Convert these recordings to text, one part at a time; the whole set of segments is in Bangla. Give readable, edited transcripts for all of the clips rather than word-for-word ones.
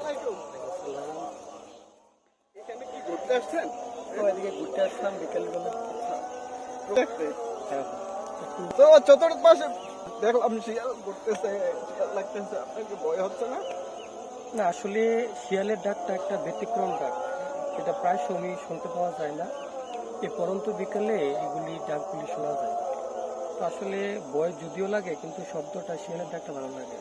আলাইকুম। এখানে কি ঘুরতে আসছেন? এদিকে ঘুরতে আসলাম বিকেলবেলা। দেখতে। হ্যাঁ। তো চতুর্পাশে দেখলাম শিয়াল ঘুরতেছে, শিয়াল লাগতেছে, আপনার কি ভয় হচ্ছে না? না, আসলে শিয়ালের ডাকটা একটা ব্যতিক্রম ডাক, এটা প্রায় সময় শুনতে পাওয়া যায় না। এই পরন্ত বিকেলে এগুলি ডাকগুলি শোনা যায়। তো আসলে ভয় যদিও লাগে, কিন্তু শব্দটা শিয়ালের ডাকটা ভালো লাগে।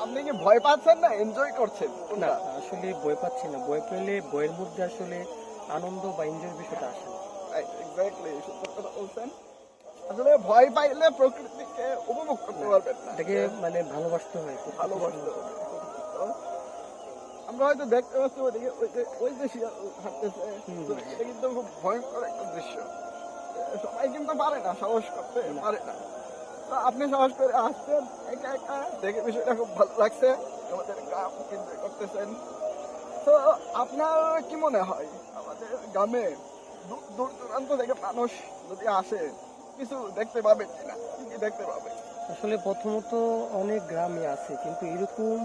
আপনি কি ভয় পাচ্ছেন না এনজয় করছেন? না, কোনটা? আসলে ভয় পাচ্ছি না। ভয় পেলে বইয়ের মধ্যে আসলে আনন্দ বা এনজয়ের বিষয়টা আসে না। এক্স্যাক্টলি, সুন্দর কথা বলছেন। আসলে ভয় পাইলে প্রকৃতিকে উপভোগ করতে পারবেন না। এটাকে মানে ভালোবাসতে হয়, ভালোবাসতে হবে। তো আমরা হয়তো দেখতে পাচ্ছি ওইদিকে ওই যে শিয়াল হাঁটতেছে, হুম। তো এটা কিন্তু খুব ভয়ঙ্কর একটা দৃশ্য। সবাই কিন্তু পারে না, সাহস করতে পারে না। তো আপনি সাহস করে আসছেন একা একা, দেখে বিষয়টা খুব ভালো লাগছে। আমাদের গ্রাম এনজয় করতেছেন। তো আপনার কি মনে হয় আমাদের গ্রামে দূর দূর দূরান্ত থেকে মানুষ যদি আসে কিছু দেখতে পাবে কিনা? কি কি দেখতে পাবে? আসলে প্রথমত অনেক গ্রামে আছে, কিন্তু এরকম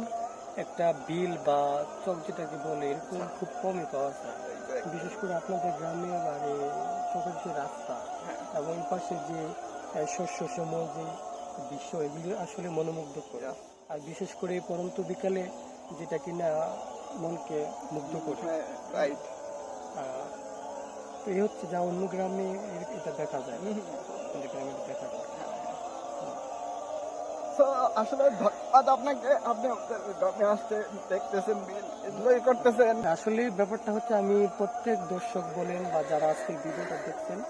একটা বিল বা চক যেটাকে বলে এরকম খুব কমই পাওয়া যায়। বিশেষ করে আপনাদের গ্রামে মানে চকের যে রাস্তা এবং এই পাশে যে শস্য শ্যামল যে দৃশ্য, এগুলি আসলে মনোমুগ্ধ করে। আর বিশেষ করে এই পরন্ত বিকালে যেটা কিনা মনকে মুগ্ধ করে। হ্যাঁ, রাইট। আহ, তো এই হচ্ছে যা অন্য গ্রামে এটা দেখা যায় না, আমাদের গ্রামে এটা দেখা যায়। তো আসলে ধন্যবাদ আপনাকে, আপনি আমাদের গ্রামে আসতে দেখতেছেন, এনজয় করতেছেন। আসলে ব্যাপারটা হচ্ছে, আমি প্রত্যেক দর্শক বলেন বা যারা আজকে ভিডিওটা দেখছেন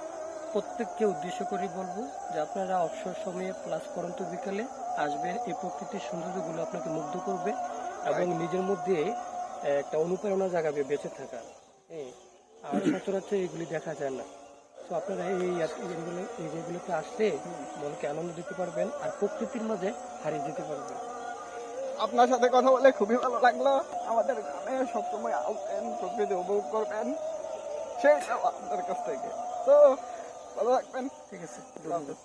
প্রত্যেককে উদ্দেশ্য করে বলবো যে আপনারা অবসর সময়ে প্লাস পরন্ত বিকালে আসবেন। এই প্রকৃতির সৌন্দর্যগুলো আপনাকে মুগ্ধ করবে এবং নিজের মধ্যে একটা অনুপ্রেরণা জাগাবে বেঁচে থাকার। হ্যাঁ, আর সচরাচর এগুলি দেখা যায় না। তো আপনারা এই যেগুলোতে আসলে মনকে আনন্দ দিতে পারবেন আর প্রকৃতির মাঝে হারিয়ে যেতে পারবেন। আপনার সাথে কথা বলে খুবই ভালো লাগলো। আমাদের গ্রামে সবসময় আসবেন, প্রকৃতি উপভোগ করবেন, সেইটাও আপনাদের কাছ থেকে। তো ভালো থাকবেন। ঠিক আছে, আল্লাহ হাফেজ।